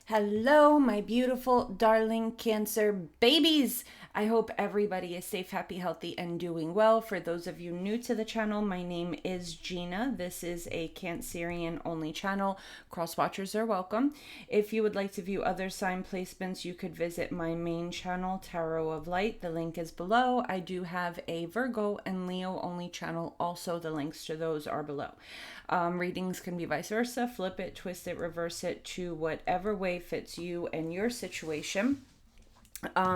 Hello, my beautiful, darling Cancer babies. I hope everybody is safe, happy, healthy, and doing well. For those of you new to the channel, my name is Gina. This is a Cancerian only channel. Cross watchers are welcome. If you would like to view other sign placements, you could visit my main channel, Tarot of Light. The link is below. I do have a Virgo and Leo only channel. Also, the links to those are below. Readings can be vice versa. Flip it, twist it, reverse it to whatever way fits you and your situation.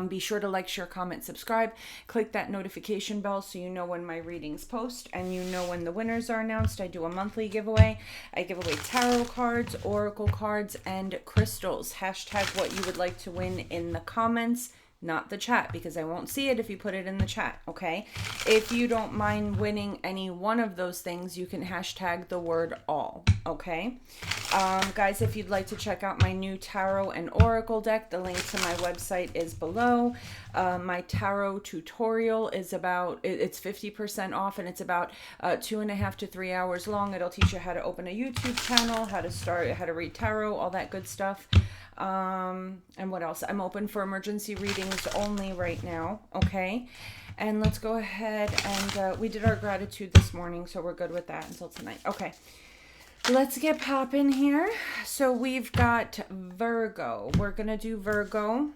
Be sure to like, share, comment, subscribe. Click that notification bell so you know when my readings post and you know when the winners are announced. I do a monthly giveaway. I give away tarot cards, oracle cards, and crystals. Hashtag what you would like to win in the comments, not the chat, because I won't see it if you put it in the chat, okay? If you don't mind winning any one of those things, you can hashtag the word all, okay? Guys, if you'd like to check out my new tarot and oracle deck, the link to my website is below. My tarot tutorial is it's 50% off, and it's about 2.5 to 3 hours long. It'll teach you how to open a YouTube channel, how to read tarot, all that good stuff. And what else? I'm open for emergency readings only right now, okay? And let's go ahead and we did our gratitude this morning, so we're good with that until tonight. Okay, let's get popping here. So we've got Virgo. We're gonna do Virgo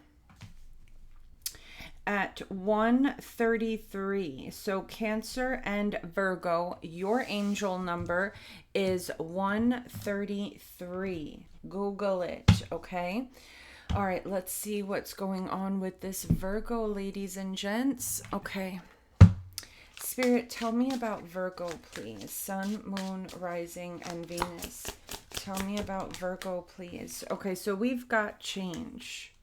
at 133. So Cancer and Virgo, your angel number is 133. Google it, okay? All right, let's see what's going on with this Virgo, ladies and gents. Okay. Spirit, tell me about Virgo, please. Sun, moon, rising, and Venus. Tell me about Virgo, please. Okay, so we've got change.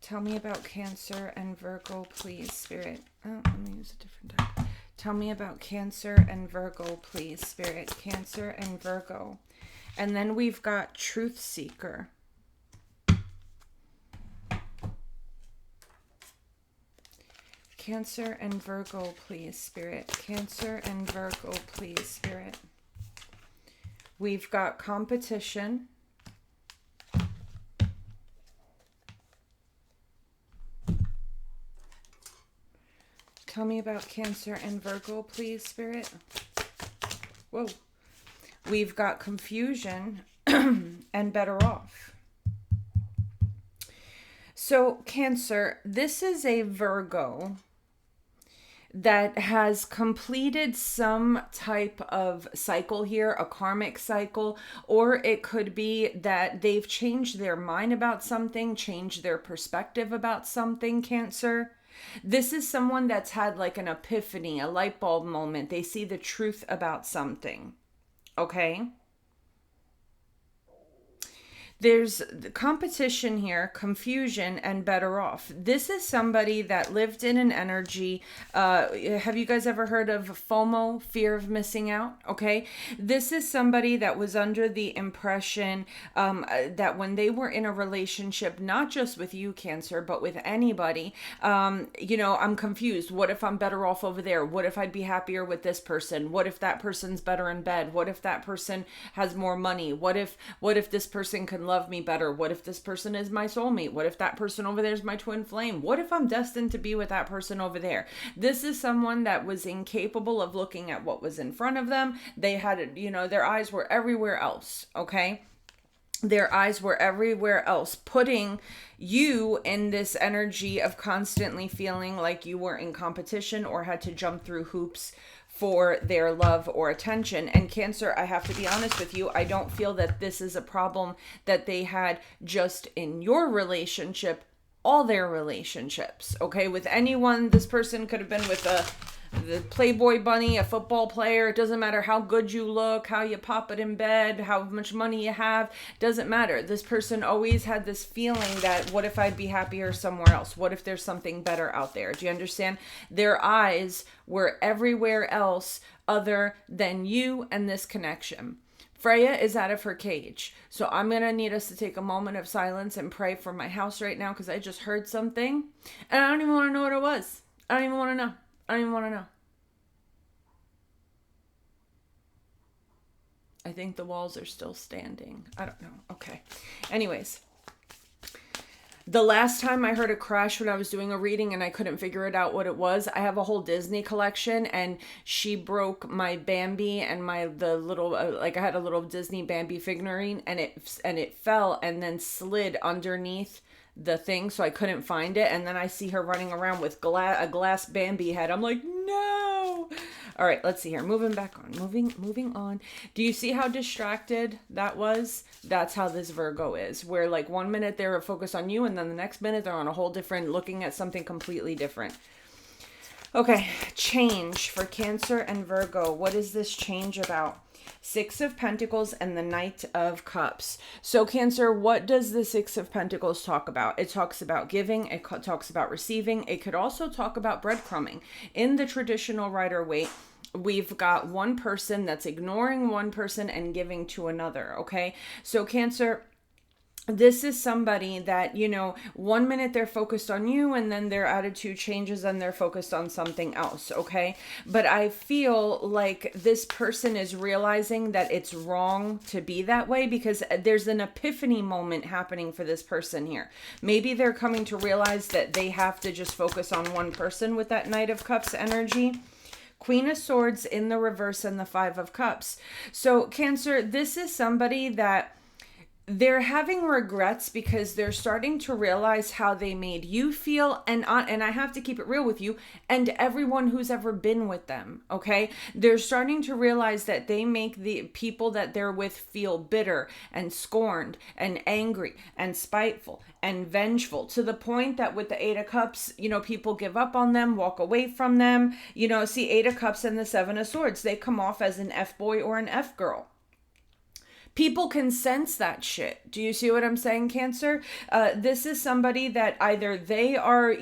Tell me about Cancer and Virgo, please, Spirit. Oh, let me use a different deck. Tell me about Cancer and Virgo, please, Spirit. Cancer and Virgo. And then we've got Truth Seeker. Cancer and Virgo, please, Spirit. Cancer and Virgo, please, Spirit. We've got Competition. Tell me about Cancer and Virgo, please, Spirit. Whoa. We've got Confusion and Better Off. So, Cancer, this is a Virgo that has completed some type of cycle here, a karmic cycle, or it could be that they've changed their mind about something, changed their perspective about something, Cancer. This is someone that's had like an epiphany, a light bulb moment. They see the truth about something. Okay? There's the competition here, confusion, and better off. This is somebody that lived in an energy. Have you guys ever heard of FOMO, fear of missing out? Okay. This is somebody that was under the impression that when they were in a relationship, not just with you, Cancer, but with anybody, I'm confused. What if I'm better off over there? What if I'd be happier with this person? What if that person's better in bed? What if that person has more money? What if this person can love me better? What if this person is my soulmate? What if that person over there is my twin flame? What if I'm destined to be with that person over there? This is someone that was incapable of looking at what was in front of them. They had, their eyes were everywhere else, okay? Their eyes were everywhere else, putting you in this energy of constantly feeling like you were in competition or had to jump through hoops for their love or attention. And Cancer, I have to be honest with you, I don't feel that this is a problem that they had just in your relationship, all their relationships, okay? With anyone, this person could have been with the Playboy bunny, a football player. It doesn't matter how good you look, how you pop it in bed, how much money you have. Doesn't matter. This person always had this feeling that, what if I'd be happier somewhere else? What if there's something better out there? Do you understand? Their eyes were everywhere else other than you and this connection. Freya is out of her cage. So I'm going to need us to take a moment of silence and pray for my house right now, because I just heard something and I don't even want to know what it was. I don't even want to know. I don't even want to know. I think the walls are still standing. I don't know. Okay. Anyways, the last time I heard a crash when I was doing a reading and I couldn't figure it out what it was, I have a whole Disney collection, and she broke my Bambi and the little like I had a little Disney Bambi figurine, and it fell and then slid underneath the thing, so I couldn't find it. And then I see her running around with a glass Bambi head. I'm like, no. All right, let's see here. Moving on. Do you see how distracted that was? That's how this Virgo is, where like 1 minute they're focused on you, and then the next minute they're on a whole different, looking at something completely different. Okay, change for Cancer and Virgo. What is this change about? Six of Pentacles and the Knight of Cups. So Cancer, what does the Six of Pentacles talk about? It talks about giving. It talks about receiving. It could also talk about breadcrumbing. In the traditional Rider-Waite, we've got one person that's ignoring one person and giving to another. Okay. So Cancer, this is somebody that, 1 minute they're focused on you, and then their attitude changes and they're focused on something else. Okay. But I feel like this person is realizing that it's wrong to be that way, because there's an epiphany moment happening for this person here. Maybe they're coming to realize that they have to just focus on one person with that Knight of Cups energy. Queen of Swords in the reverse and the Five of Cups. So Cancer, this is somebody that they're having regrets because they're starting to realize how they made you feel, and I have to keep it real with you and everyone who's ever been with them. Okay, they're starting to realize that they make the people that they're with feel bitter and scorned and angry and spiteful and vengeful, to the point that with the Eight of Cups, people give up on them, walk away from them. See, Eight of Cups and the Seven of Swords, they come off as an F boy or an F girl. People can sense that shit. Do you see what I'm saying, Cancer? This is somebody that either they are,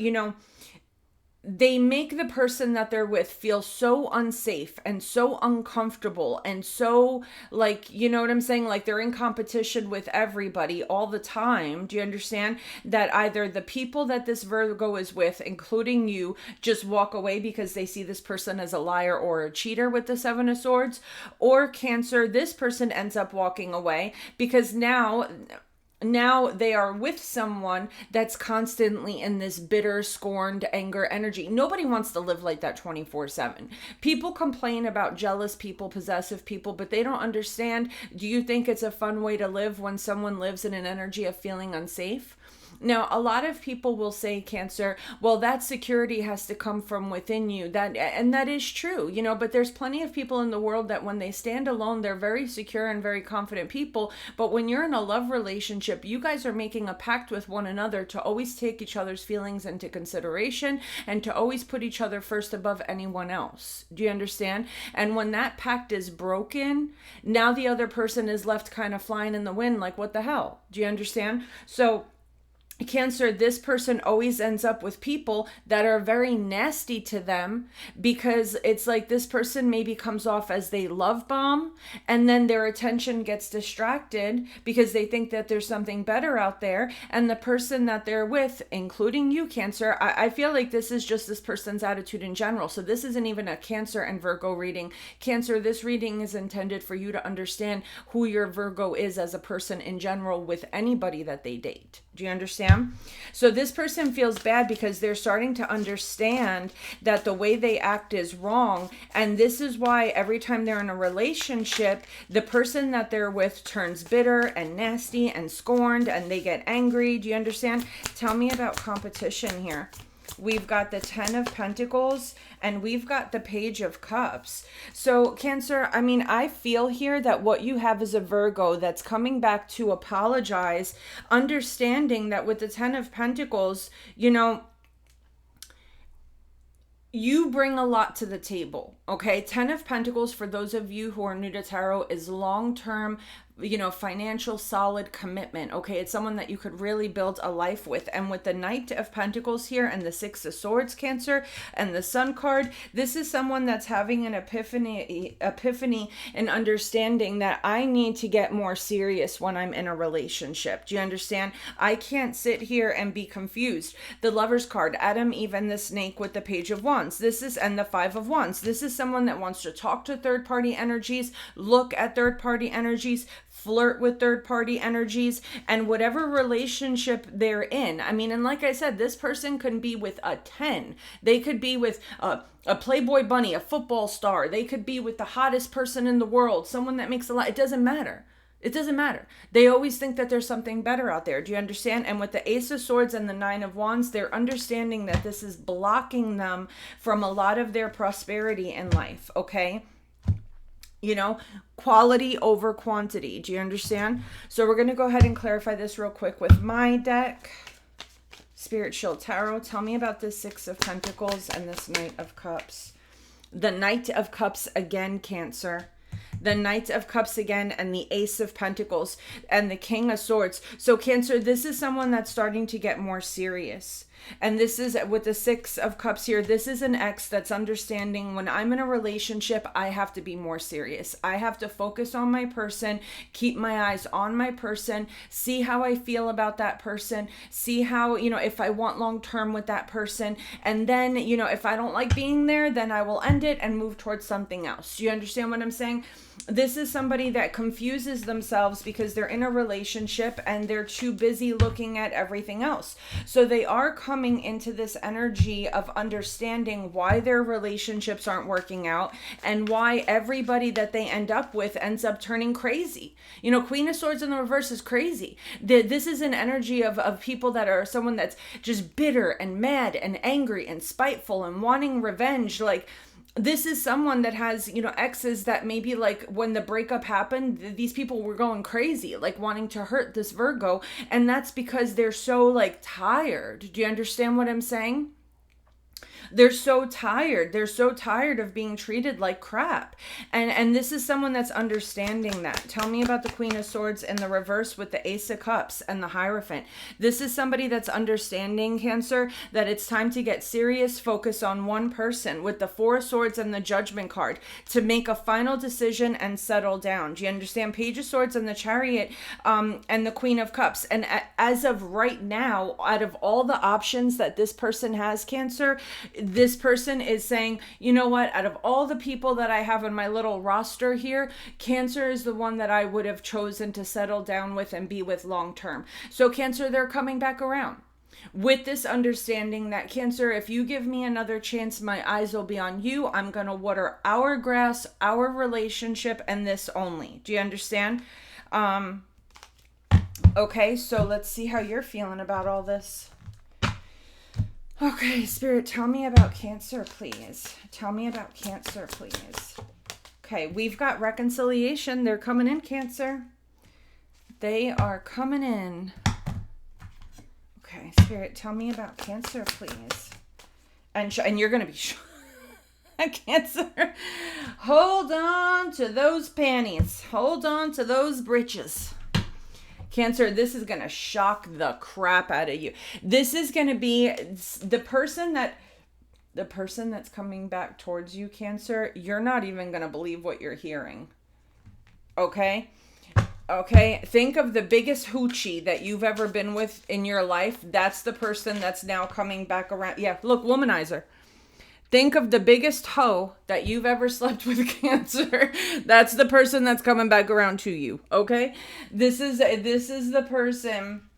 they make the person that they're with feel so unsafe and so uncomfortable and so, like, you know what I'm saying? Like they're in competition with everybody all the time. Do you understand? That either the people that this Virgo is with, including you, just walk away because they see this person as a liar or a cheater with the Seven of Swords, or Cancer, this person ends up walking away because now they are with someone that's constantly in this bitter, scorned, anger energy. Nobody wants to live like that 24/7. People complain about jealous people, possessive people, but they don't understand. Do you think it's a fun way to live when someone lives in an energy of feeling unsafe? Now, a lot of people will say, Cancer, well, that security has to come from within you. And that is true, but there's plenty of people in the world that when they stand alone, they're very secure and very confident people. But when you're in a love relationship, you guys are making a pact with one another to always take each other's feelings into consideration and to always put each other first above anyone else. Do you understand? And when that pact is broken, now the other person is left kind of flying in the wind, like, what the hell? Do you understand? So Cancer, this person always ends up with people that are very nasty to them, because it's like this person maybe comes off as they love bomb, and then their attention gets distracted because they think that there's something better out there. And the person that they're with, including you, Cancer, I feel like this is just this person's attitude in general. So this isn't even a Cancer and Virgo reading. Cancer, this reading is intended for you to understand who your Virgo is as a person in general with anybody that they date. Do you understand? So this person feels bad because they're starting to understand that the way they act is wrong. And this is why every time they're in a relationship, the person that they're with turns bitter and nasty and scorned, and they get angry. Do you understand? Tell me about competition here. We've got the Ten of Pentacles and we've got the Page of Cups. So Cancer, I feel here that what you have is a Virgo that's coming back to apologize, understanding that with the Ten of Pentacles, you bring a lot to the table. Okay. Ten of Pentacles, for those of you who are new to tarot, is long-term, financial solid commitment. Okay. It's someone that you could really build a life with. And with the Knight of Pentacles here and the Six of Swords, Cancer, and the Sun card, this is someone that's having an epiphany and understanding that I need to get more serious when I'm in a relationship. Do you understand? I can't sit here and be confused. The Lover's card, Adam, Eve, and the Snake with the Page of Wands. And the Five of Wands. This is someone that wants to talk to third-party energies, look at third-party energies, flirt with third party energies, and whatever relationship they're in. I mean, and like I said, this person could be with a 10. They could be with a Playboy bunny, a football star. They could be with the hottest person in the world, someone that makes a lot. It doesn't matter. It doesn't matter. They always think that there's something better out there. Do you understand? And with the Ace of Swords and the Nine of Wands, they're understanding that this is blocking them from a lot of their prosperity in life, okay? You know, quality over quantity. Do you understand? So we're going to go ahead and clarify this real quick with my deck. Spirit Shield Tarot, tell me about this Six of Pentacles and this Knight of Cups. The Knight of Cups again, Cancer. The Knight of Cups again, and the Ace of Pentacles and the King of Swords. So Cancer, this is someone that's starting to get more serious. And this is with the Six of Cups here. This is an ex that's understanding when I'm in a relationship, I have to be more serious. I have to focus on my person, keep my eyes on my person, see how I feel about that person, see how, you know, if I want long term with that person. And then, you know, if I don't like being there, then I will end it and move towards something else. Do you understand what I'm saying? This is somebody that confuses themselves because they're in a relationship and they're too busy looking at everything else. So they are coming into this energy of understanding why their relationships aren't working out and why everybody that they end up with ends up turning crazy. You know, Queen of Swords in the reverse is crazy. This is an energy of people that are someone that's just bitter and mad and angry and spiteful and wanting revenge. Like, this is someone that has, you know, exes that maybe like when the breakup happened, these people were going crazy, like wanting to hurt this Virgo. And that's because they're so like tired. Do you understand what I'm saying? They're so tired. They're so tired of being treated like crap. And this is someone that's understanding that. Tell me about the Queen of Swords in the reverse with the Ace of Cups and the Hierophant. This is somebody that's understanding, Cancer, that it's time to get serious, focus on one person with the Four of Swords and the Judgment card to make a final decision and settle down. Do you understand? Page of Swords and the Chariot and the Queen of Cups. And as of right now, out of all the options that this person has, Cancer, this person is saying, you know what, out of all the people that I have on my little roster here, Cancer is the one that I would have chosen to settle down with and be with long term. So Cancer, they're coming back around with this understanding that, Cancer, if you give me another chance, my eyes will be on you. I'm going to water our grass, our relationship, and this only. Do you understand? Okay, so let's see how you're feeling about all this. Okay, Spirit, tell me about Cancer, please. Tell me about Cancer, please. Okay, we've got reconciliation. They're coming in, Cancer. They are coming in. Okay, Spirit, tell me about Cancer, please. And you're going to be Cancer. Hold on to those panties. Hold on to those britches. Cancer, this is going to shock the crap out of you. This is going to be the person that's coming back towards you, Cancer. You're not even going to believe what you're hearing. Okay? Okay? Think of the biggest hoochie that you've ever been with in your life. That's the person that's now coming back around. Yeah, look, womanizer. Think of the biggest hoe that you've ever slept with, Cancer. That's the person that's coming back around to you, okay? This is the person.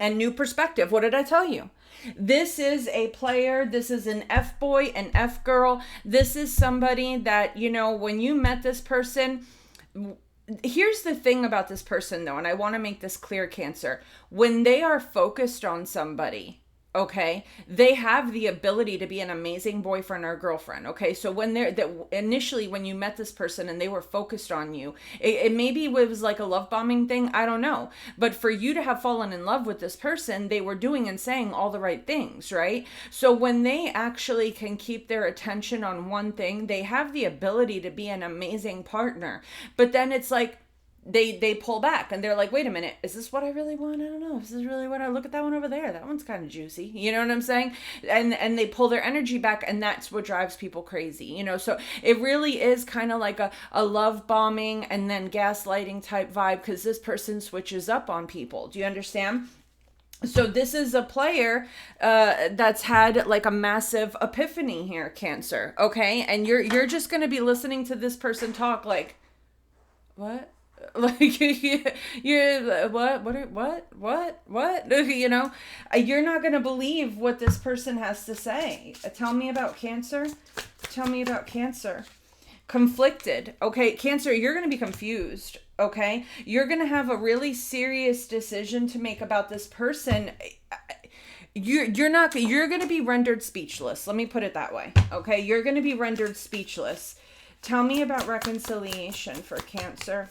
And new perspective. What did I tell you? This is a player. This is an F-boy, an F-girl. This is somebody that, you know, when you met this person, here's the thing about this person, though, and I want to make this clear, Cancer. When they are focused on somebody, okay, they have the ability to be an amazing boyfriend or girlfriend. Okay, so when initially when you met this person and they were focused on you, it maybe was like a love bombing thing. I don't know, but for you to have fallen in love with this person, they were doing and saying all the right things, right? So when they actually can keep their attention on one thing, they have the ability to be an amazing partner. But then it's like, they pull back and they're like, wait a minute, is this what I really want? I don't know. This is really what I look at that one over there. That one's kind of juicy. You know what I'm saying? And they pull their energy back, and that's what drives people crazy. You know, so it really is kind of like a love bombing and then gaslighting type vibe, because this person switches up on people. Do you understand? So this is a player that's had like a massive epiphany here, Cancer. Okay. And you're just going to be listening to this person talk like, what? Like, you're what? You know, you're not going to believe what this person has to say. Tell me about Cancer. Tell me about Cancer. Conflicted. Okay, Cancer, you're going to be confused. Okay, you're going to have a really serious decision to make about this person. You're going to be rendered speechless. Let me put it that way. Okay, you're going to be rendered speechless. Tell me about reconciliation for Cancer.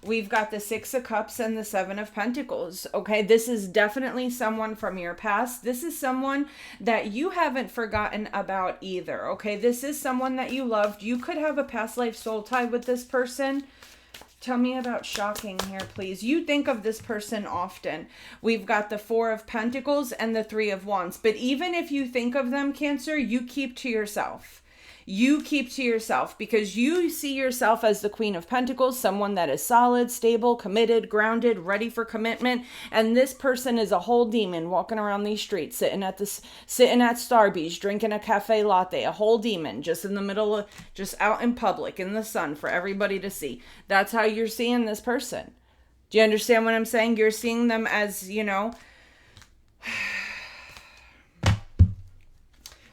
We've got the Six of Cups and the Seven of Pentacles. Okay, this is definitely someone from your past. This is someone that you haven't forgotten about either. Okay, this is someone that you loved. You could have a past life soul tie with this person. Tell me about shocking here, please. You think of this person often. We've got the Four of Pentacles and the Three of Wands. But even if you think of them, Cancer, you keep to yourself. You keep to yourself because you see yourself as the Queen of Pentacles, someone that is solid, stable, committed, grounded, ready for commitment. And this person is a whole demon walking around these streets, sitting at Starbucks, drinking a cafe latte, a whole demon just in the middle of, just out in public in the sun for everybody to see. That's how you're seeing this person. Do you understand what I'm saying? You're seeing them as, you know,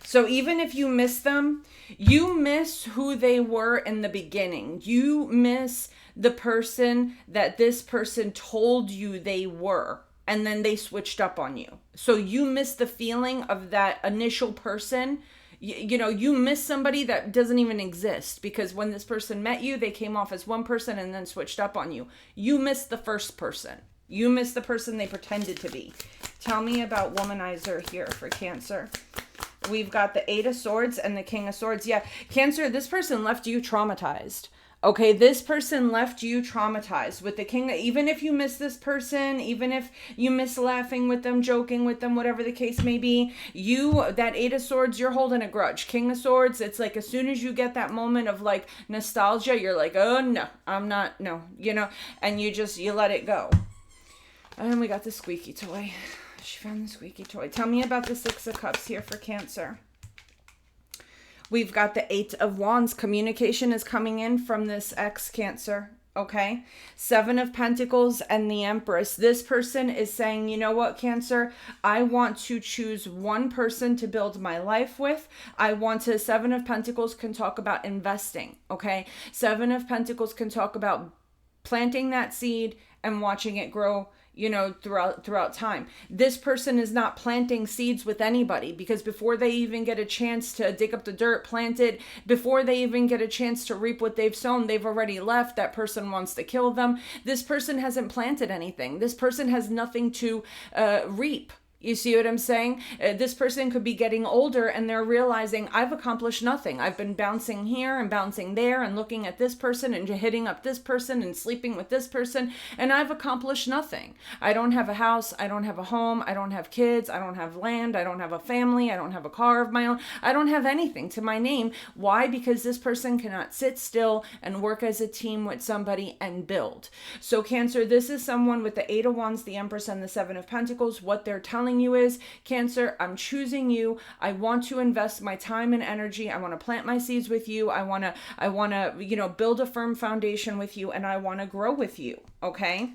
so even if you miss them, you miss who they were in the beginning. You miss the person that this person told you they were, and then they switched up on you. So you miss the feeling of that initial person. You know, you miss somebody that doesn't even exist, because when this person met you, they came off as one person and then switched up on you. You miss the first person. You miss the person they pretended to be. Tell me about womanizer here for Cancer. We've got the Eight of Swords and the King of Swords. Yeah, Cancer, this person left you traumatized. Okay, this person left you traumatized with the King. Even if you miss this person, even if you miss laughing with them, joking with them, whatever the case may be, that Eight of Swords, you're holding a grudge. King of Swords, it's like as soon as you get that moment of like nostalgia, you're like, oh no, I'm not, no, you know, and you let it go. And we got the squeaky toy. She found the squeaky toy. Tell me about the Six of Cups here for Cancer. We've got the Eight of Wands. Communication is coming in from this ex, Cancer. Okay. Seven of Pentacles and the Empress. This person is saying, you know what, Cancer? I want to choose one person to build my life with. Seven of Pentacles can talk about investing. Okay. Seven of Pentacles can talk about planting that seed and watching it grow, you know, throughout time. This person is not planting seeds with anybody, because before they even get a chance to dig up the dirt, plant it, before they even get a chance to reap what they've sown, they've already left. That person wants to kill them. This person hasn't planted anything. This person has nothing to reap. You see what I'm saying? This person could be getting older and they're realizing, I've accomplished nothing. I've been bouncing here and bouncing there and looking at this person and hitting up this person and sleeping with this person, and I've accomplished nothing. I don't have a house. I don't have a home. I don't have kids. I don't have land. I don't have a family. I don't have a car of my own. I don't have anything to my name. Why? Because this person cannot sit still and work as a team with somebody and build. So Cancer, this is someone with the Eight of Wands, the Empress, and the Seven of Pentacles. What they're telling you is, Cancer, I'm choosing you. I want to invest my time and energy. I want to plant my seeds with you. I want to, you know, build a firm foundation with you, and I want to grow with you. Okay.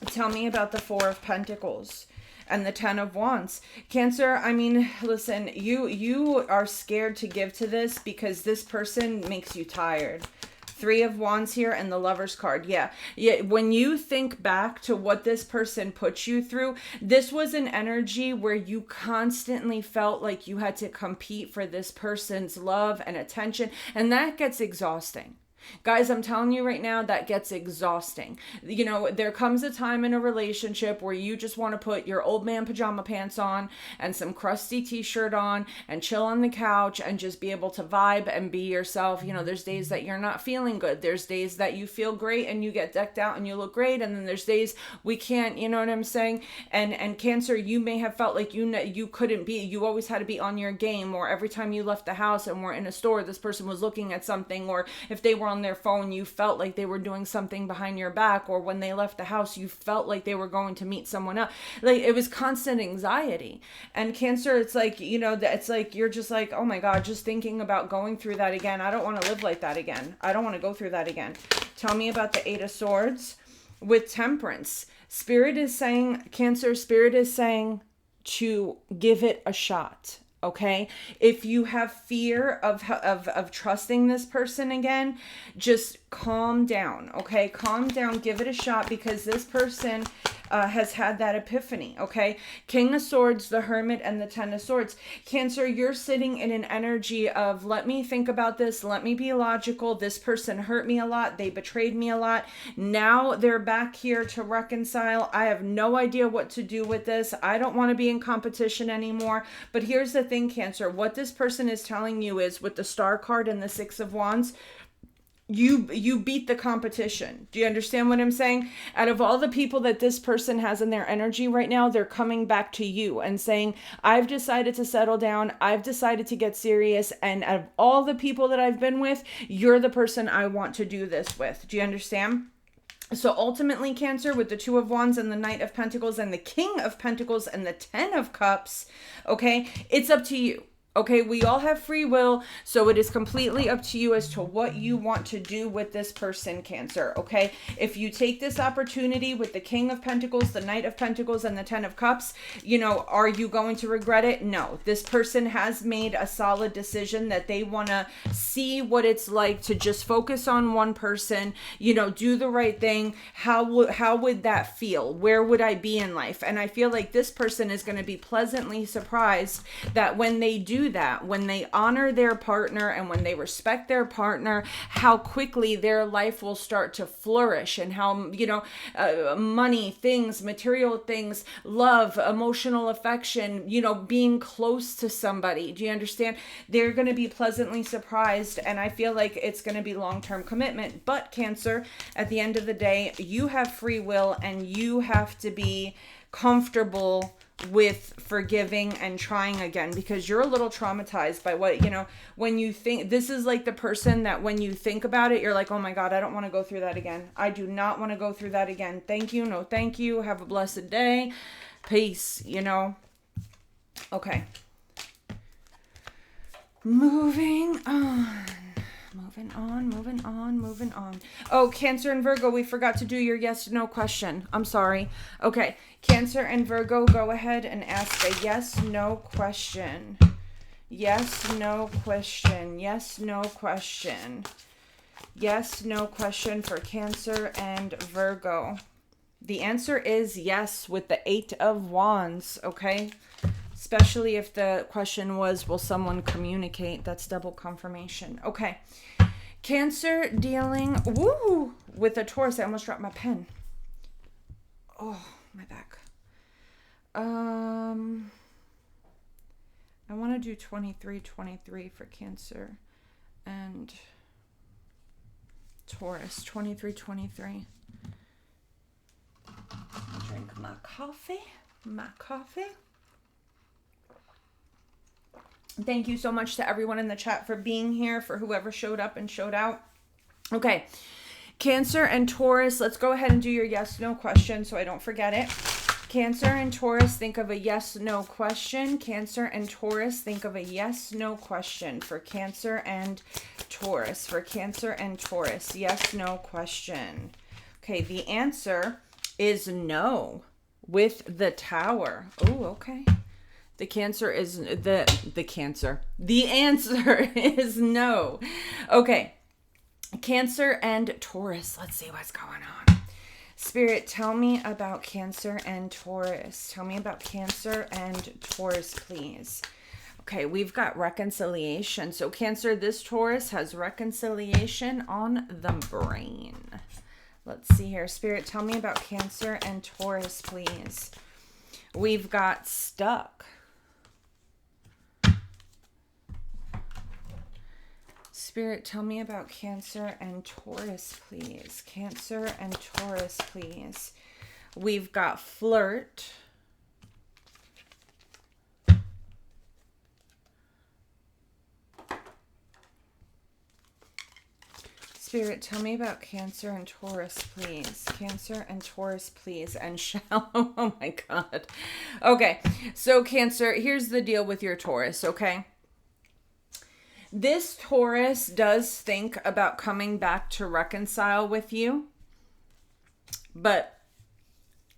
Tell me about the Four of Pentacles and the Ten of Wands. Cancer, I mean, listen, you are scared to give to this because this person makes you tired. Three of Wands here and the Lover's card. Yeah. When you think back to what this person put you through, this was an energy where you constantly felt like you had to compete for this person's love and attention, and that gets exhausting. Guys, I'm telling you right now, that gets exhausting. You know, there comes a time in a relationship where you just want to put your old man pajama pants on and some crusty t-shirt on and chill on the couch and just be able to vibe and be yourself. You know, there's days that you're not feeling good. There's days that you feel great and you get decked out and you look great. And then there's days we can't, you know what I'm saying? And Cancer, you may have felt like you couldn't be, you always had to be on your game, or every time you left the house and were in a store, this person was looking at something, or if they were on their phone, you felt like they were doing something behind your back, or when they left the house, you felt like they were going to meet someone else. Like, it was constant anxiety. And Cancer, it's like, you know, it's like you're just like, oh my God, just thinking about going through that again. I don't want to live like that again. I don't want to go through that again. Tell me about the Eight of Swords with Temperance. Spirit is saying, Cancer, Spirit is saying to give it a shot. Okay. If you have fear of trusting this person again, just calm down. Okay. Calm down. Give it a shot, because this person has had that epiphany. Okay. King of Swords, the Hermit, and the Ten of Swords. Cancer, you're sitting in an energy of, let me think about this. Let me be logical. This person hurt me a lot. They betrayed me a lot. Now they're back here to reconcile. I have no idea what to do with this. I don't want to be in competition anymore. But here's the thing, Cancer. What this person is telling you is, with the Star card and the Six of Wands, you beat the competition. Do you understand what I'm saying? Out of all the people that this person has in their energy right now, they're coming back to you and saying, I've decided to settle down. I've decided to get serious. And out of all the people that I've been with, you're the person I want to do this with. Do you understand? So ultimately, Cancer, with the Two of Wands and the Knight of Pentacles and the King of Pentacles and the Ten of Cups, okay, it's up to you. Okay, we all have free will, so it is completely up to you as to what you want to do with this person, Cancer, okay? If you take this opportunity with the King of Pentacles, the Knight of Pentacles, and the Ten of Cups, you know, are you going to regret it? No. This person has made a solid decision that they want to see what it's like to just focus on one person, you know, do the right thing. How would that feel? Where would I be in life? And I feel like this person is going to be pleasantly surprised that when they do that, when they honor their partner and when they respect their partner, how quickly their life will start to flourish, and how, you know, money, things, material things, love, emotional affection, you know, being close to somebody. Do you understand? They're going to be pleasantly surprised, and I feel like it's going to be long-term commitment. But Cancer, at the end of the day, you have free will, and you have to be comfortable with forgiving and trying again, because you're a little traumatized by what, you know, when you think, this is like the person that when you think about it, you're like, oh my God, I don't want to go through that again. I do not want to go through that again. Thank you. No, thank you. Have a blessed day. Peace, you know. Okay. Moving on. Moving on. Oh, Cancer and Virgo, we forgot to do your yes, no question. I'm sorry. Okay, Cancer and Virgo, go ahead and ask a yes, no question. Yes, no question. Yes, no question. Yes, no question for Cancer and Virgo. The answer is yes with the Eight of Wands, okay? Especially if the question was, will someone communicate? That's double confirmation. Okay. Cancer dealing with a Taurus. I almost dropped my pen. Oh, my back. I want to do 23 for Cancer and Taurus. 23. Drink my coffee. Thank you so much to everyone in the chat for being here, for whoever showed up and showed out. Okay, Cancer and Taurus, let's go ahead and do your yes, no question so I don't forget it. Cancer and Taurus, think of a yes, no question. Cancer and Taurus, think of a yes, no question for Cancer and Taurus. For Cancer and Taurus, yes, no question. Okay, the answer is no with the Tower. Oh, okay. The answer is no. Okay. Cancer and Taurus. Let's see what's going on. Spirit, tell me about Cancer and Taurus. Tell me about Cancer and Taurus, please. Okay, we've got reconciliation. So Cancer, this Taurus has reconciliation on the brain. Let's see here. Spirit, tell me about Cancer and Taurus, please. We've got stuck. Spirit, tell me about Cancer and Taurus, please. Cancer and Taurus, please. We've got flirt. Spirit, tell me about Cancer and Taurus, please. Cancer and Taurus, please. And shallow. Oh my God. Okay. So Cancer, here's the deal with your Taurus, okay? This Taurus does think about coming back to reconcile with you, but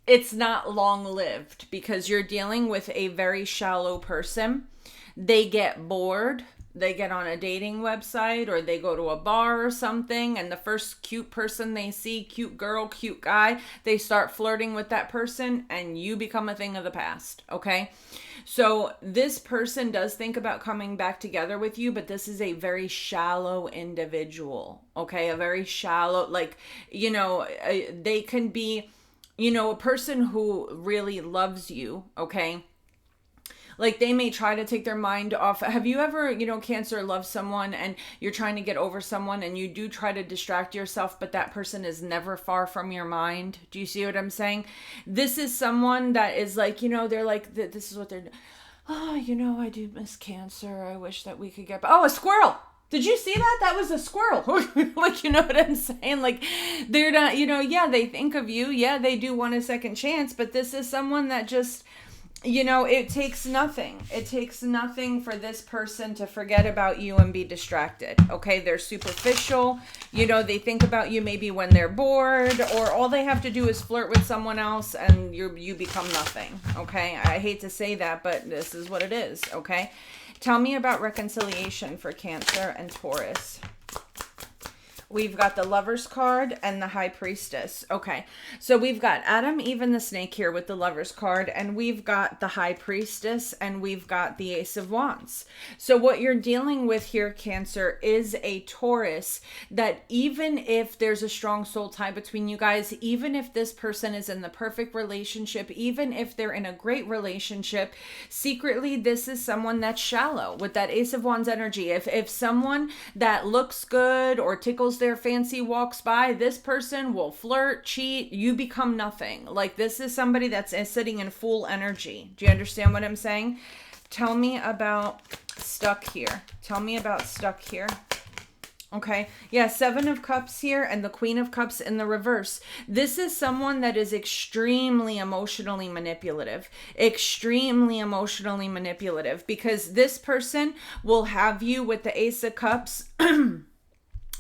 it's not long-lived because you're dealing with a very shallow person. They get bored. They get on a dating website or they go to a bar or something, and the first cute person they see, cute girl, cute guy, they start flirting with that person and you become a thing of the past, okay? So this person does think about coming back together with you, but this is a very shallow individual, okay? A very shallow, like, you know, they can be, you know, a person who really loves you, okay? Like they may try to take their mind off. Have you ever, you know, Cancer, love someone and you're trying to get over someone and you do try to distract yourself, but that person is never far from your mind? Do you see what I'm saying? This is someone that is like, you know, they're like, this is what they're, oh, you know, I do miss Cancer. I wish that we could get back. Oh, a squirrel. Did you see that? That was a squirrel. Like, you know what I'm saying? Like, they're not, you know, yeah, they think of you. Yeah, they do want a second chance, but this is someone that just, you know, it takes nothing. It takes nothing for this person to forget about you and be distracted. Okay, they're superficial. You know, they think about you maybe when they're bored, or all they have to do is flirt with someone else and you become nothing. Okay, I hate to say that, but this is what it is. Okay, tell me about reconciliation for Cancer and Taurus. We've got the Lover's card and the High Priestess. Okay, so we've got Adam, Eve, and the Snake here with the Lover's card, and we've got the High Priestess, and we've got the Ace of Wands. So what you're dealing with here, Cancer, is a Taurus that even if there's a strong soul tie between you guys, even if this person is in the perfect relationship, even if they're in a great relationship, secretly this is someone that's shallow with that Ace of Wands energy. If someone that looks good or tickles their fancy walks by, this person will flirt, cheat, you become nothing. Like this is somebody that's sitting in full energy. Do you understand what I'm saying? Tell me about stuck here. Tell me about stuck here. Okay, yeah, Seven of Cups here and the Queen of Cups in the reverse. This is someone that is extremely emotionally manipulative. Extremely emotionally manipulative, because this person will have you with the Ace of Cups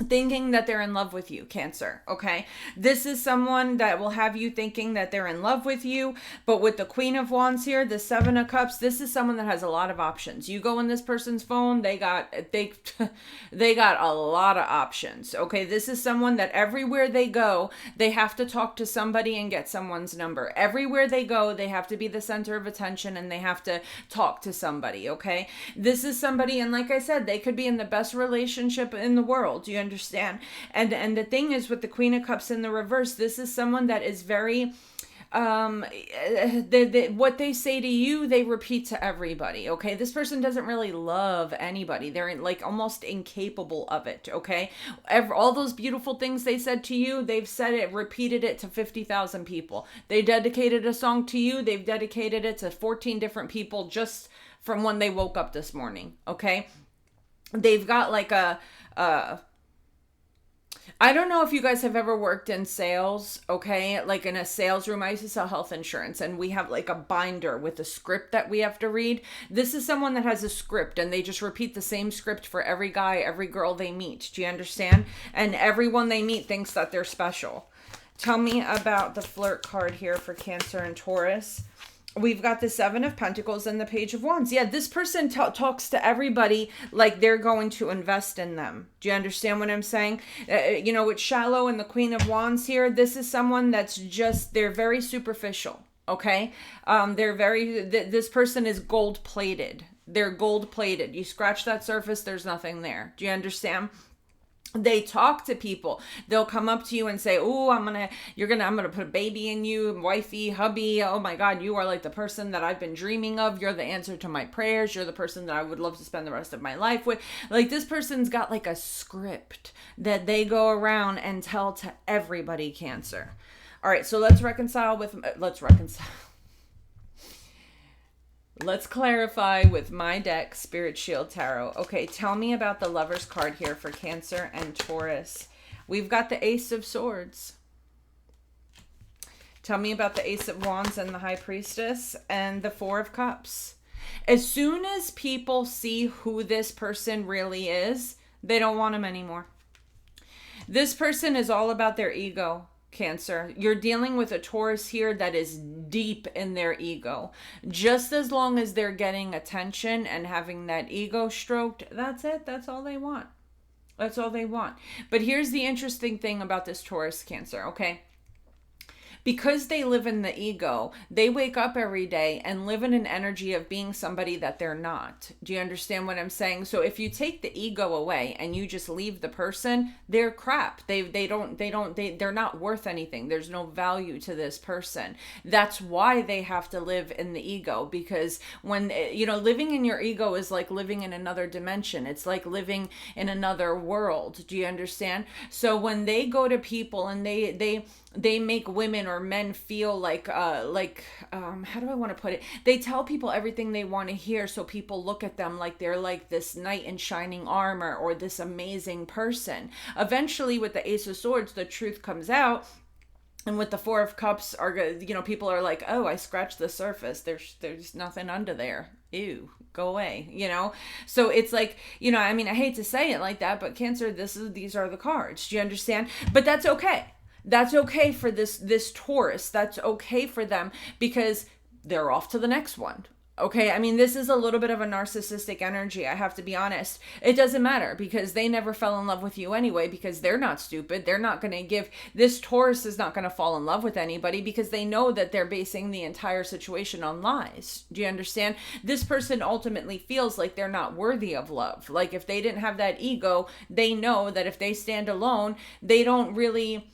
thinking that they're in love with you, Cancer, okay? This is someone that will have you thinking that they're in love with you, but with the Queen of Wands here, the Seven of Cups, this is someone that has a lot of options. You go in this person's phone, they got a lot of options, okay? This is someone that everywhere they go, they have to talk to somebody and get someone's number. Everywhere they go, they have to be the center of attention and they have to talk to somebody, okay? This is somebody, and like I said, they could be in the best relationship in the world. Do you understand? And the thing is, with the Queen of Cups in the reverse, this is someone that is very what they say to you, they repeat to everybody, okay? This person doesn't really love anybody. They're like almost incapable of it, okay? All those beautiful things they said to you, they've said it, repeated it to 50,000 people. They dedicated a song to you, they've dedicated it to 14 different people just from when they woke up this morning, okay? They've got like I don't know if you guys have ever worked in sales, okay? Like in a sales room, I used to sell health insurance, and we have like a binder with a script that we have to read. This is someone that has a script, and they just repeat the same script for every guy, every girl they meet. Do you understand? And everyone they meet thinks that they're special. Tell me about the flirt card here for Cancer and Taurus. We've got the Seven of Pentacles and the Page of Wands. Yeah, this person talks to everybody like they're going to invest in them. Do you understand what I'm saying? You know, with shallow and the Queen of Wands here, this is someone that's just, they're very superficial, okay? This person is gold-plated. They're gold-plated. You scratch that surface, there's nothing there. Do you understand? They talk to people. They'll come up to you and say, "Oh, I'm gonna put a baby in you, wifey, hubby. Oh my God, you are like the person that I've been dreaming of. You're the answer to my prayers. You're the person that I would love to spend the rest of my life with." Like this person's got like a script that they go around and tell to everybody, Cancer. All right, so let's clarify with my deck, Spirit Shield Tarot. Okay, tell me about the Lover's card here for Cancer and Taurus. We've got the Ace of Swords. Tell me about the Ace of Wands and the High Priestess and the Four of Cups. As soon as people see who this person really is, they don't want him anymore. This person is all about their ego, Cancer. You're dealing with a Taurus here that is deep in their ego. Just as long as they're getting attention and having that ego stroked, that's it. That's all they want. That's all they want. But here's the interesting thing about this Taurus, Cancer, okay? Because they live in the ego, they wake up every day and live in an energy of being somebody that they're not. Do you understand what I'm saying? So if you take the ego away and you just leave the person, they're crap. They're not worth anything. There's no value to this person. That's why they have to live in the ego, because when, living in your ego is like living in another dimension. It's like living in another world. Do you understand? So when they go to people and they make women or men feel like how do I want to put it? They tell people everything they want to hear, so people look at them like they're like this knight in shining armor or this amazing person. Eventually, with the Ace of Swords, the truth comes out. And with the Four of Cups, people are like, oh, I scratched the surface. There's nothing under there. Ew, go away, So it's like, I hate to say it like that, but Cancer, these are the cards. Do you understand? But that's okay. That's okay for this Taurus. That's okay for them because they're off to the next one. Okay, this is a little bit of a narcissistic energy, I have to be honest. It doesn't matter because they never fell in love with you anyway, because they're not stupid. They're not going to this Taurus is not going to fall in love with anybody because they know that they're basing the entire situation on lies. Do you understand? This person ultimately feels like they're not worthy of love. Like if they didn't have that ego, they know that if they stand alone, they don't really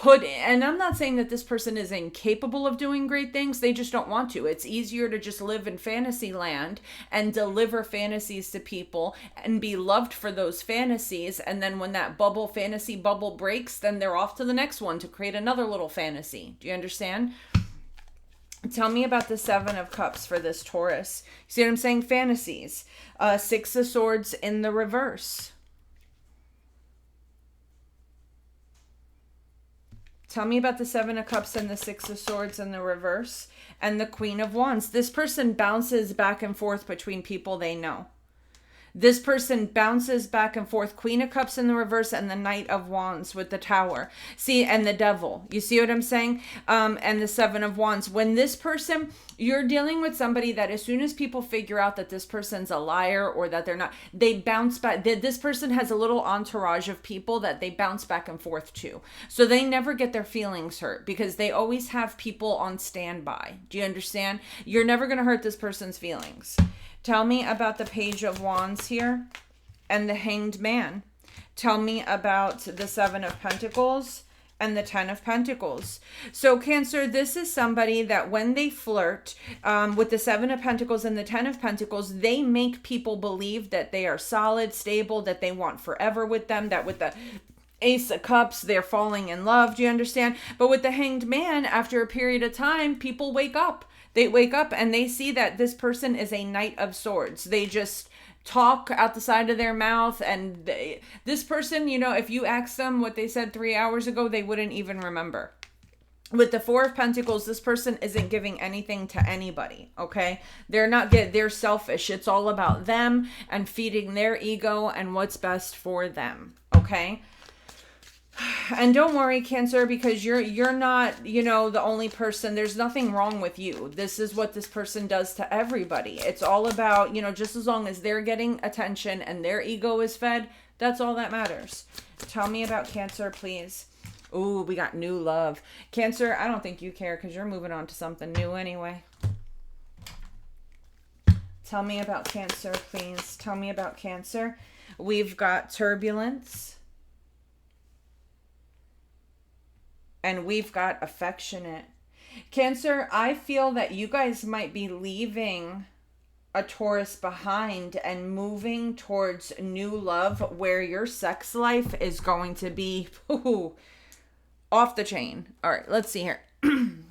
and I'm not saying that this person is incapable of doing great things. They just don't want to. It's easier to just live in fantasy land and deliver fantasies to people and be loved for those fantasies. And then when that fantasy bubble breaks, then they're off to the next one to create another little fantasy. Do you understand? Tell me about the Seven of Cups for this Taurus. You see what I'm saying? Fantasies. Six of Swords in the reverse. Tell me about the Seven of Cups and the Six of Swords in the reverse and the Queen of Wands. This person bounces back and forth between people they know. This person bounces back and forth. Queen of Cups in the reverse and the Knight of Wands with the Tower. See, and the Devil. You see what I'm saying? And the Seven of Wands. When this person, you're dealing with somebody that as soon as people figure out that this person's a liar or that they're not, they bounce back. This person has a little entourage of people that they bounce back and forth to. So they never get their feelings hurt because they always have people on standby. Do you understand? You're never going to hurt this person's feelings. Tell me about the Page of Wands here and the Hanged Man. Tell me about the Seven of Pentacles and the Ten of Pentacles. So Cancer, this is somebody that when they flirt with the Seven of Pentacles and the Ten of Pentacles, they make people believe that they are solid, stable, that they want forever with them, that with the Ace of Cups, they're falling in love. Do you understand? But with the Hanged Man, after a period of time, people wake up. They wake up and they see that this person is a Knight of Swords. They just talk out the side of their mouth. And this person, if you ask them what they said 3 hours ago, they wouldn't even remember. With the Four of Pentacles, this person isn't giving anything to anybody, okay? They're selfish. It's all about them and feeding their ego and what's best for them, okay? And don't worry, Cancer, because you're not, the only person. There's nothing wrong with you. This is what this person does to everybody. It's all about, just as long as they're getting attention and their ego is fed, that's all that matters. Tell me about Cancer, please. Ooh, we got new love. Cancer, I don't think you care because you're moving on to something new anyway. Tell me about Cancer, please. Tell me about Cancer. We've got turbulence. And we've got affectionate. Cancer, I feel that you guys might be leaving a Taurus behind and moving towards new love where your sex life is going to be off the chain. All right, let's see here.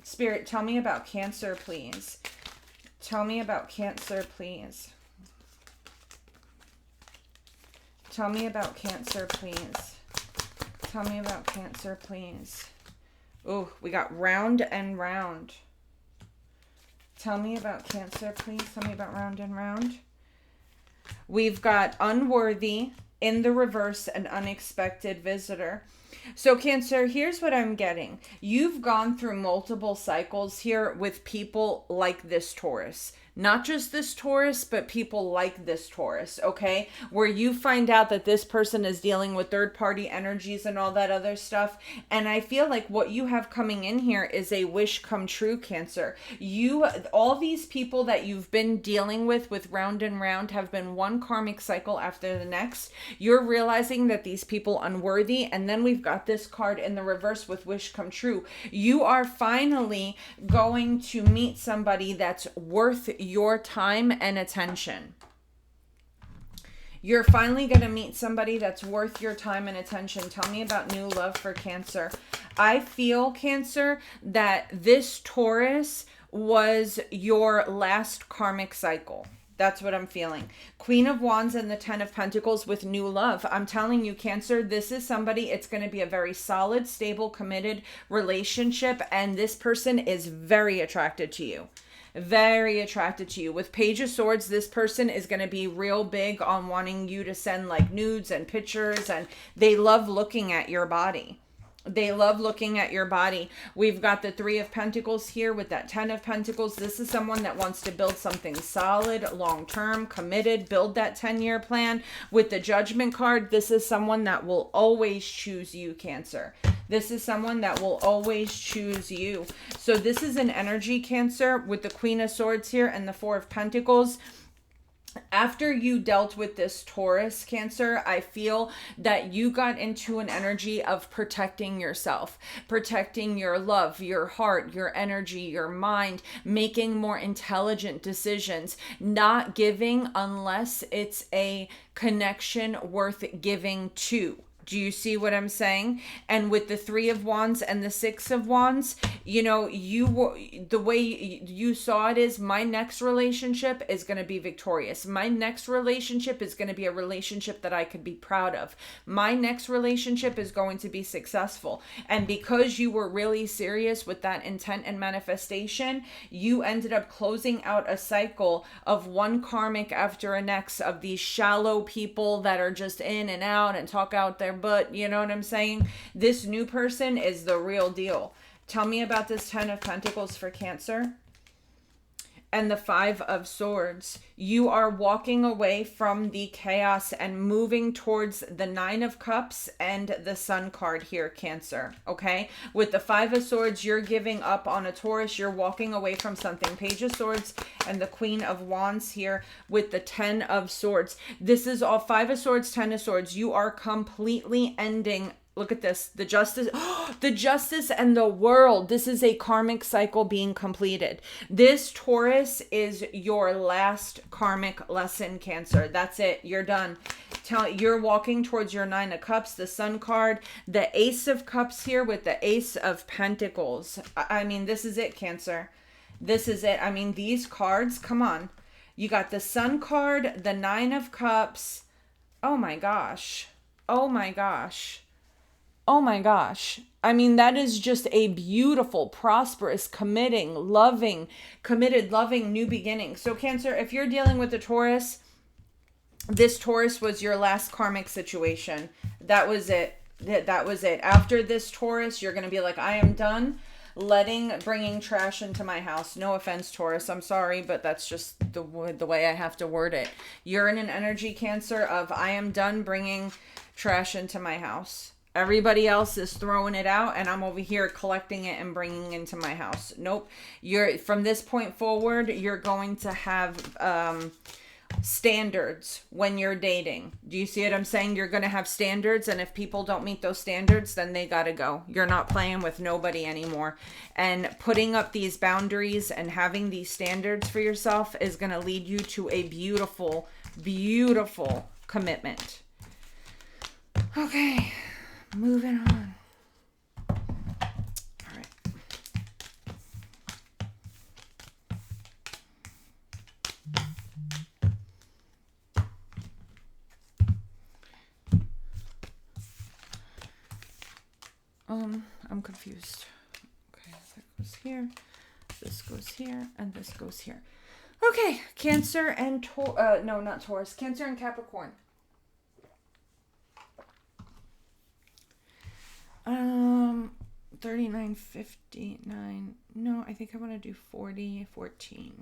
Spirit, tell me about Cancer, please. Tell me about Cancer, please. Tell me about Cancer, please. Tell me about Cancer, please. Oh, we got round and round. Tell me about Cancer, please. Tell me about round and round. We've got unworthy in the reverse, an unexpected visitor. So Cancer, here's what I'm getting. You've gone through multiple cycles here with people like this Taurus. Not just this Taurus, but people like this Taurus, okay? Where you find out that this person is dealing with third-party energies and all that other stuff. And I feel like what you have coming in here is a wish come true, Cancer. All these people that you've been dealing with round and round have been one karmic cycle after the next. You're realizing that these people unworthy, and then we've got this card in the reverse with wish come true. You are finally going to meet somebody that's worth your time and attention. You're finally going to meet somebody that's worth your time and attention. Tell me about new love for Cancer. I feel, Cancer, that this Taurus was your last karmic cycle. That's what I'm feeling. Queen of Wands and the 10 of Pentacles with new love. I'm telling you, Cancer, this is somebody, it's going to be a very solid, stable, committed relationship. And this person is very attracted to you. Very attracted to you. With Page of Swords, this person is going to be real big on wanting you to send like nudes and pictures, and they love looking at your body. They love looking at your body. We've got the 3 of Pentacles here with that 10 of Pentacles. This is someone that wants to build something solid, long-term, committed, build that 10-year plan. With the Judgment card, this is someone that will always choose you, Cancer. This is someone that will always choose you. So this is an energy, Cancer, with the Queen of Swords here and the 4 of Pentacles. After you dealt with this Taurus, Cancer, I feel that you got into an energy of protecting yourself, protecting your love, your heart, your energy, your mind, making more intelligent decisions, not giving unless it's a connection worth giving to. Do you see what I'm saying? And with the 3 of Wands and the 6 of Wands, you know, the way you saw it is, my next relationship is going to be victorious. My next relationship is going to be a relationship that I could be proud of. My next relationship is going to be successful. And because you were really serious with that intent and manifestation, you ended up closing out a cycle of one karmic after a next of these shallow people that are just in and out and talk out their butt. You know what I'm saying? This new person is the real deal. Tell me about this 10 of Pentacles for Cancer. And the 5 of Swords. You are walking away from the chaos and moving towards the 9 of Cups and the Sun card here, Cancer. Okay? With the 5 of Swords, you're giving up on a Taurus. You're walking away from something. Page of Swords and the Queen of Wands here with the 10 of Swords. This is all 5 of Swords, 10 of Swords. You are completely ending. Look at this, the Justice, the Justice and the World. This is a karmic cycle being completed. This Taurus is your last karmic lesson, Cancer. That's it. You're done. You're walking towards your 9 of Cups, the Sun card, the Ace of Cups here with the Ace of Pentacles. I mean, this is it, Cancer. This is it. I mean, these cards, come on. You got the Sun card, the 9 of Cups. Oh my gosh. Oh my gosh. Oh my gosh. I mean, that is just a beautiful, prosperous, committed, loving new beginning. So Cancer, if you're dealing with a Taurus, this Taurus was your last karmic situation. That was it. That was it. After this Taurus, you're going to be like, I am done bringing trash into my house. No offense, Taurus. I'm sorry, but that's just the way I have to word it. You're in an energy, Cancer, of I am done bringing trash into my house. Everybody else is throwing it out and I'm over here collecting it and bringing it into my house. Nope. From this point forward, you're going to have standards when you're dating. Do you see what I'm saying? You're going to have standards, and if people don't meet those standards, then they got to go. You're not playing with nobody anymore. And putting up these boundaries and having these standards for yourself is going to lead you to a beautiful, beautiful commitment. Okay. Moving on. All right. I'm confused. Okay, that goes here, this goes here, and this goes here. Okay, Cancer and no, not Taurus. Cancer and Capricorn. 39.59. No, I think I want to do 40.14.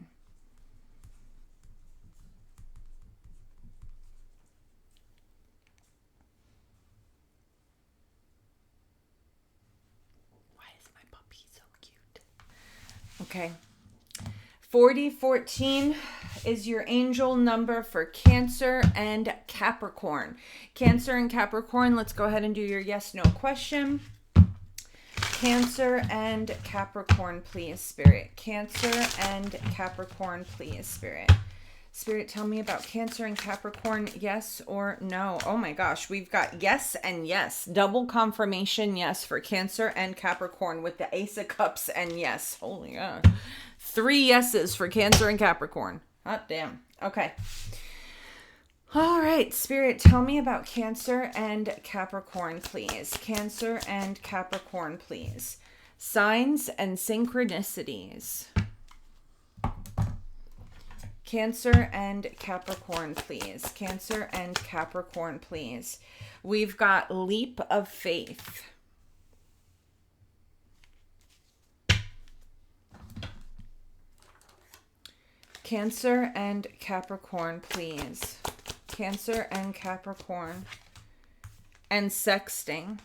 Why is my puppy so cute? Okay. 4014 is your angel number for Cancer and Capricorn. Cancer and Capricorn, let's go ahead and do your yes/no question. Cancer and Capricorn, please, Spirit. Cancer and Capricorn, please, Spirit. Spirit, tell me about Cancer and Capricorn, yes or no? Oh my gosh, we've got yes and yes. Double confirmation yes for Cancer and Capricorn with the Ace of Cups and yes. Holy God. 3 yeses for Cancer and Capricorn. Hot damn. Okay. All right, Spirit, tell me about Cancer and Capricorn, please. Cancer and Capricorn, please. Signs and synchronicities. Cancer and Capricorn, please. Cancer and Capricorn, please. We've got leap of faith. Cancer and Capricorn, please. Cancer and Capricorn. And sexting.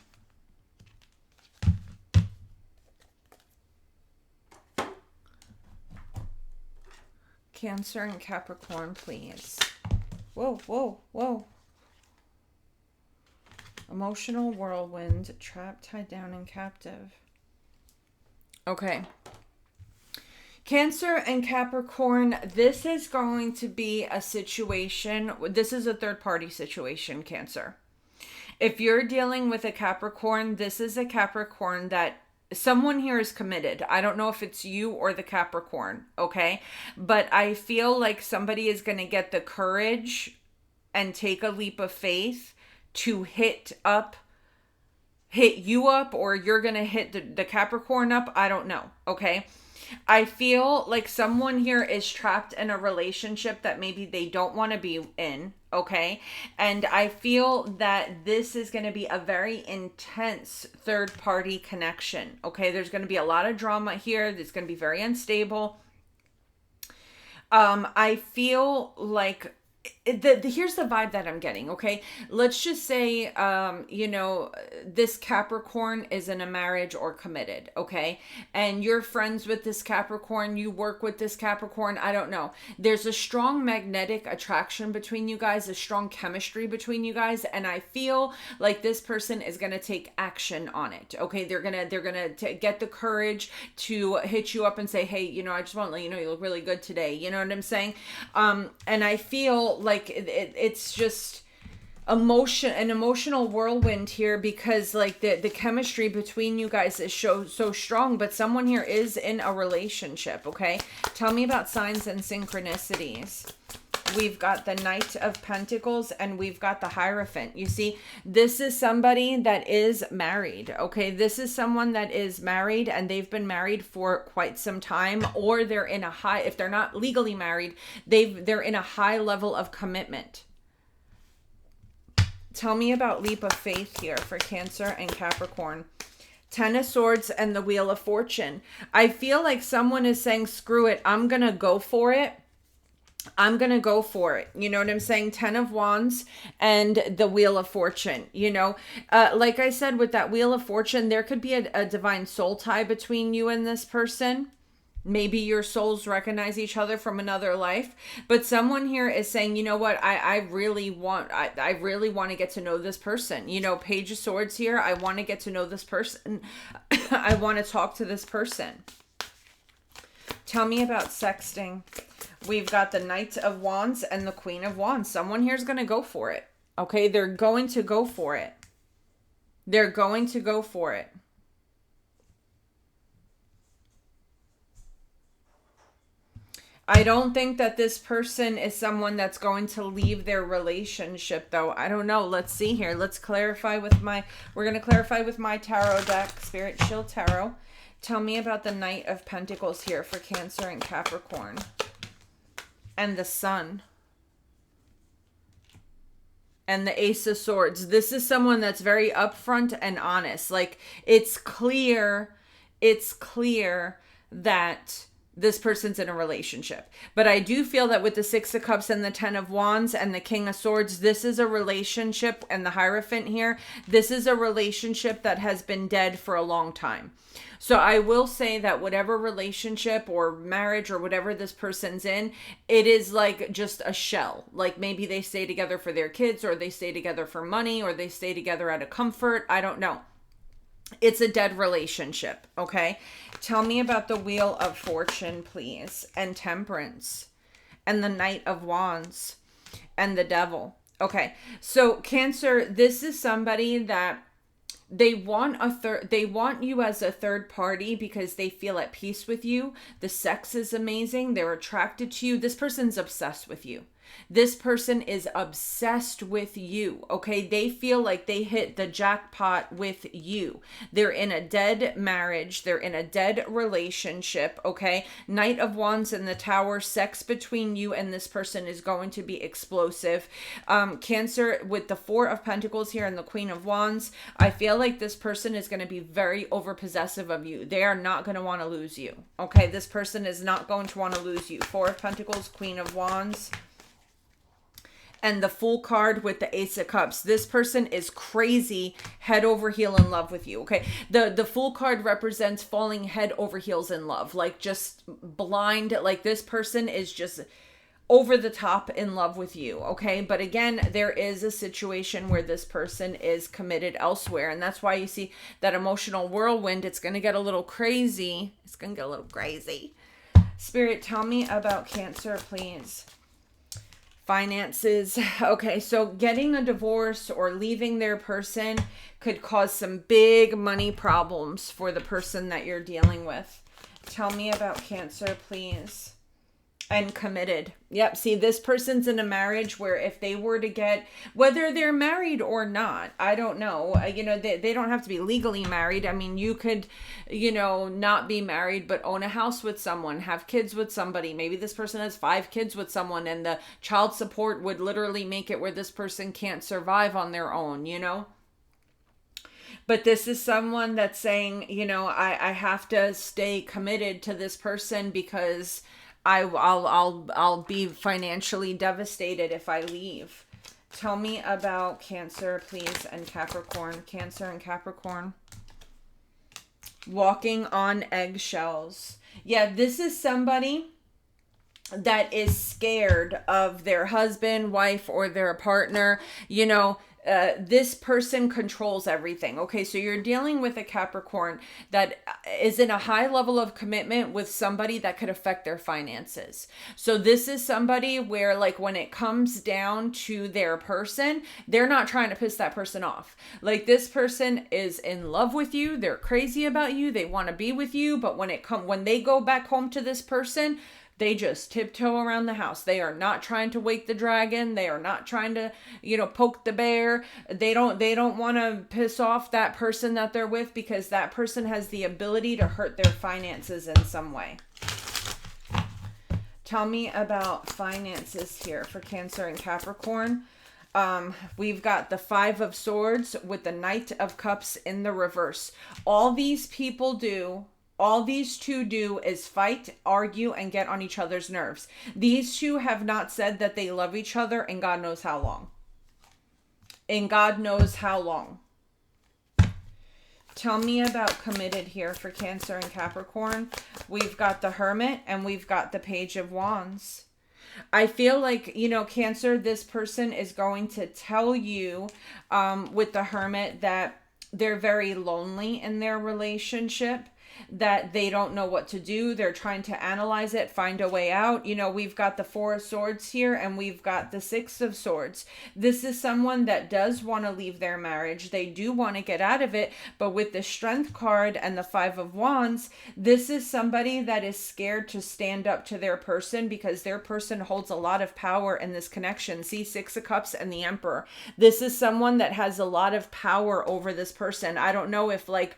Cancer and Capricorn, please. Whoa, whoa, whoa. Emotional whirlwind, trapped, tied down, and captive. Okay. Cancer and Capricorn, this is going to be a situation. This is a third-party situation, Cancer. If you're dealing with a Capricorn, this is a Capricorn that someone here is committed. I don't know if it's you or the Capricorn, okay? But I feel like somebody is going to get the courage and take a leap of faith to hit you up, or you're going to hit the Capricorn up. I don't know, okay? I feel like someone here is trapped in a relationship that maybe they don't want to be in, okay? And I feel that this is going to be a very intense third-party connection, okay? There's going to be a lot of drama here. It's going to be very unstable. I feel like here's the vibe that I'm getting, okay? Let's just say, this Capricorn is in a marriage or committed, okay? And you're friends with this Capricorn, you work with this Capricorn, I don't know. There's a strong magnetic attraction between you guys, a strong chemistry between you guys, and I feel like this person is going to take action on it, okay? They're going to get the courage to hit you up and say, hey, I just want to let you know you look really good today, you know what I'm saying? And I feel like it's just an emotional whirlwind here, because like the chemistry between you guys is so strong, but someone here is in a relationship, okay? Tell me about signs and synchronicities. We've got the Knight of Pentacles and we've got the Hierophant. You see, this is somebody that is married, okay? This is someone that is married and they've been married for quite some time, or they're in a high, if they're not legally married, they're in a high level of commitment. Tell me about leap of faith here for Cancer and Capricorn. 10 of Swords and the Wheel of Fortune. I feel like someone is saying, screw it, I'm going to go for it. I'm going to go for it. You know what I'm saying? 10 of Wands and the Wheel of Fortune, like I said, with that Wheel of Fortune, there could be a divine soul tie between you and this person. Maybe your souls recognize each other from another life, but someone here is saying, you know what? I really want to get to know this person. Page of Swords here. I want to get to know this person. I want to talk to this person. Tell me about sexting. We've got the Knight of Wands and the Queen of Wands. Someone here is going to go for it. Okay, they're going to go for it. They're going to go for it. I don't think that this person is someone that's going to leave their relationship, though. I don't know. Let's see here. Let's clarify with we're going to clarify with my tarot deck, Spirit Shield Tarot. Tell me about the Knight of Pentacles here for Cancer and Capricorn. And the Sun. And the Ace of Swords. This is someone that's very upfront and honest. Like, it's clear that this person's in a relationship. But I do feel that with the Six of Cups and the Ten of Wands and the King of Swords, this is a relationship, and the Hierophant here, this is a relationship that has been dead for a long time. So I will say that whatever relationship or marriage or whatever this person's in, it is like just a shell. Like maybe they stay together for their kids, or they stay together for money, or they stay together out of comfort. I don't know. It's a dead relationship, okay? Tell me about the Wheel of Fortune, please, and Temperance, and the Knight of Wands, and the Devil. Okay, so Cancer, this is somebody that they want you as a third party because they feel at peace with you. The sex is amazing. They're attracted to you. This person's obsessed with you. This person is obsessed with you, okay? They feel like they hit the jackpot with you. They're in a dead marriage. They're in a dead relationship, okay? Knight of Wands in the Tower. Sex between you and this person is going to be explosive. Cancer, with the Four of Pentacles here and the Queen of Wands, I feel like this person is going to be very overpossessive of you. They are not going to want to lose you, okay? This person is not going to want to lose you. Four of Pentacles, Queen of Wands. And the Fool card with the Ace of Cups. This person is crazy, head over heel in love with you, okay? The Fool card represents falling head over heels in love. Like just blind, like this person is just over the top in love with you, okay? But again, there is a situation where this person is committed elsewhere. And that's why you see that emotional whirlwind. It's going to get a little crazy. It's going to get a little crazy. Spirit, tell me about Cancer, please. Finances. Okay, so getting a divorce or leaving their person could cause some big money problems for the person that you're dealing with. Tell me about Cancer, please. And committed. Yep, see, this person's in a marriage where if they were to get, whether they're married or not, I don't know, they don't have to be legally married. I mean, you could, not be married, but own a house with someone, have kids with somebody. Maybe this person has 5 kids with someone, and the child support would literally make it where this person can't survive on their own, But this is someone that's saying, I have to stay committed to this person because I'll be financially devastated if I leave. Tell me about Cancer, please, and Capricorn. Cancer and Capricorn. Walking on eggshells. Yeah, this is somebody that is scared of their husband, wife, or their partner. This person controls everything. Okay, so you're dealing with a Capricorn that is in a high level of commitment with somebody that could affect their finances. So this is somebody where, like, when it comes down to their person, they're not trying to piss that person off. Like, this person is in love with you. They're crazy about you. They want to be with you. But when they go back home to this person, they just tiptoe around the house. They are not trying to wake the dragon. They are not trying to, poke the bear. They don't want to piss off that person that they're with, because that person has the ability to hurt their finances in some way. Tell me about finances here for Cancer and Capricorn. We've got the Five of Swords with the Knight of Cups in the reverse. All these two do is fight, argue, and get on each other's nerves. These two have not said that they love each other in God knows how long. In God knows how long. Tell me about committed here for Cancer and Capricorn. We've got the Hermit and we've got the Page of Wands. I feel like, Cancer, this person is going to tell you with the Hermit that they're very lonely in their relationship. that they don't know what to do. They're trying to analyze it, find a way out. You know, we've got the Four of Swords here and we've got the Six of Swords. This is someone that does want to leave their marriage. They do want to get out of it, but with the Strength card and the Five of Wands, this is somebody that is scared to stand up to their person because their person holds a lot of power in this connection. See, Six of Cups and the Emperor. This is someone that has a lot of power over this person. I don't know if like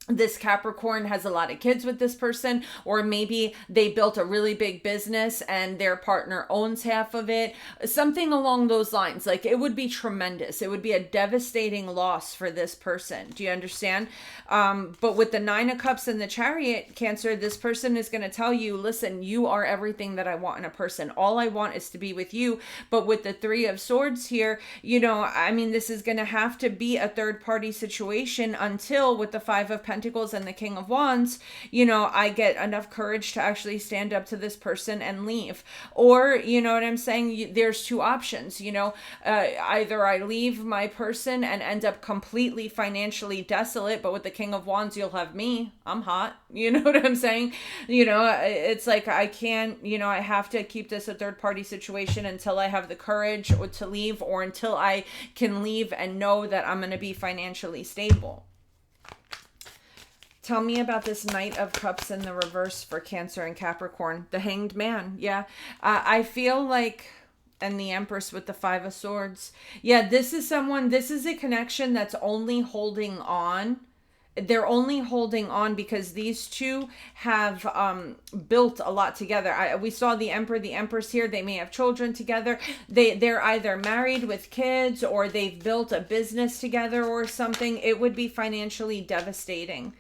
this Capricorn has a lot of kids with this person, or maybe they built a really big business and their partner owns half of it. Something along those lines. Like, it would be tremendous. It would be a devastating loss for this person. Do you understand? But with the Nine of Cups and the Chariot, Cancer, this person is going to tell you, listen, you are everything that I want in a person. All I want is to be with you. But with the Three of Swords here, you know, I mean, this is going to have to be a third party situation until with the Five of Pentacles and the King of Wands, you know, I get enough courage to actually stand up to this person and leave. Or, you know what I'm saying? There's two options, you know, either I leave my person and end up completely financially desolate, but with the King of Wands, you'll have me. I'm hot. You know what I'm saying? You know, it's like, I can't, you know, I have to keep this a third party situation until I have the courage to leave, or until I can leave and know that I'm going to be financially stable. Tell me about this Knight of Cups in the reverse for Cancer and Capricorn. The Hanged Man. Yeah. I feel like, and the Empress with the Five of Swords. Yeah, this is someone, this is a connection that's only holding on. They're only holding on because these two have built a lot together. We saw the Emperor, the Empress here. They may have children together. They're either married with kids, or they've built a business together or something. It would be financially devastating.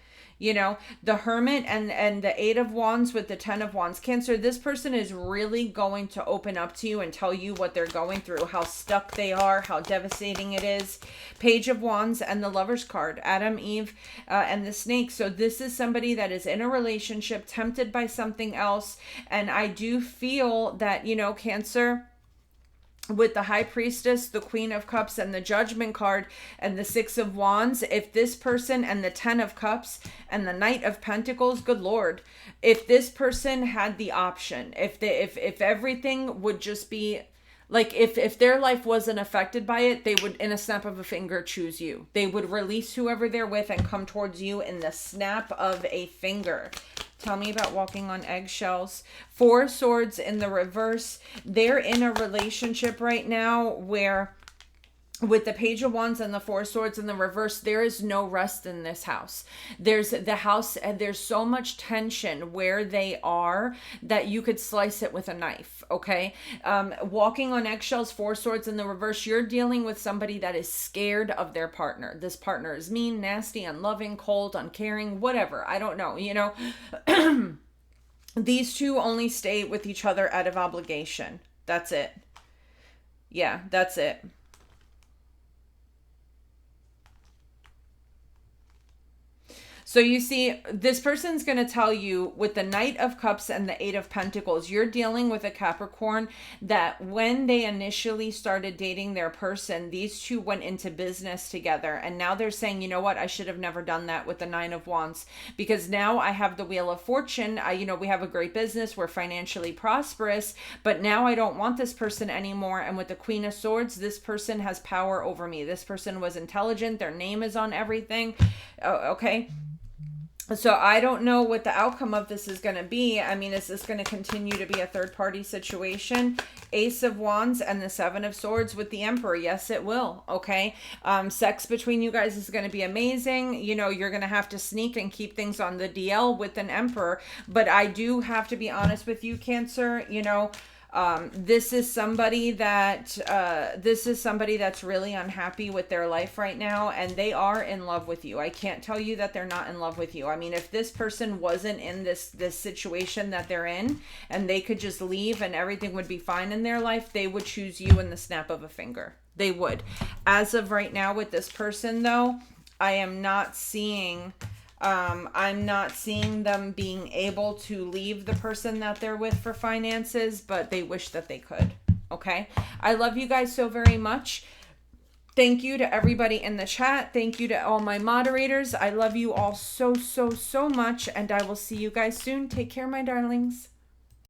You know, the Hermit and the Eight of Wands with the Ten of Wands. Cancer, this person is really going to open up to you and tell you what they're going through, how stuck they are, how devastating it is. Page of Wands and the Lover's card, Adam, Eve, and the Snake. So this is somebody that is in a relationship, tempted by something else. And I do feel that, you know, Cancer, with the High Priestess, the Queen of Cups, and the Judgment card, and the Six of Wands, if this person, and the Ten of Cups, and the Knight of Pentacles, good Lord, if this person had the option, if everything would just be, like, if their life wasn't affected by it, they would, in a snap of a finger, choose you. They would release whoever they're with and come towards you in the snap of a finger. Tell me about walking on eggshells. Four of Swords in the reverse. They're in a relationship right now where, with the Page of Wands and the Four of Swords in the reverse, there is no rest in this house. There's the house, and there's so much tension where they are that you could slice it with a knife, okay? Walking on eggshells, Four of Swords in the reverse, you're dealing with somebody that is scared of their partner. This partner is mean, nasty, unloving, cold, uncaring, whatever. I don't know, you know? These two only stay with each other out of obligation. That's it. Yeah, that's it. So you see, this person's going to tell you with the Knight of Cups and the Eight of Pentacles, you're dealing with a Capricorn that when they initially started dating their person, these two went into business together. And now they're saying, you know what, I should have never done that with the Nine of Wands, because now I have the Wheel of Fortune. You know, we have a great business. We're financially prosperous, but now I don't want this person anymore. And with the Queen of Swords, this person has power over me. This person was intelligent. Their name is on everything. Okay. So I don't know what the outcome of this is going to be. I mean, is this going to continue to be a third party situation? Ace of Wands and the Seven of Swords with the Emperor. Yes, it will. Okay. Sex between you guys is going to be amazing. You know, you're going to have to sneak and keep things on the DL with an Emperor. But I do have to be honest with you, Cancer, you know, this is somebody that's really unhappy with their life right now, and they are in love with you. I can't tell you that they're not in love with you. I mean, if this person wasn't in this situation that they're in, and they could just leave and everything would be fine in their life, they would choose you in the snap of a finger. They would. As of right now with this person, though, I am not seeing I'm not seeing them being able to leave the person that they're with for finances, but they wish that they could. Okay. I love you guys so very much. Thank you to everybody in the chat. Thank you to all my moderators. I love you all so, so, so much, and I will see you guys soon. Take care, my darlings.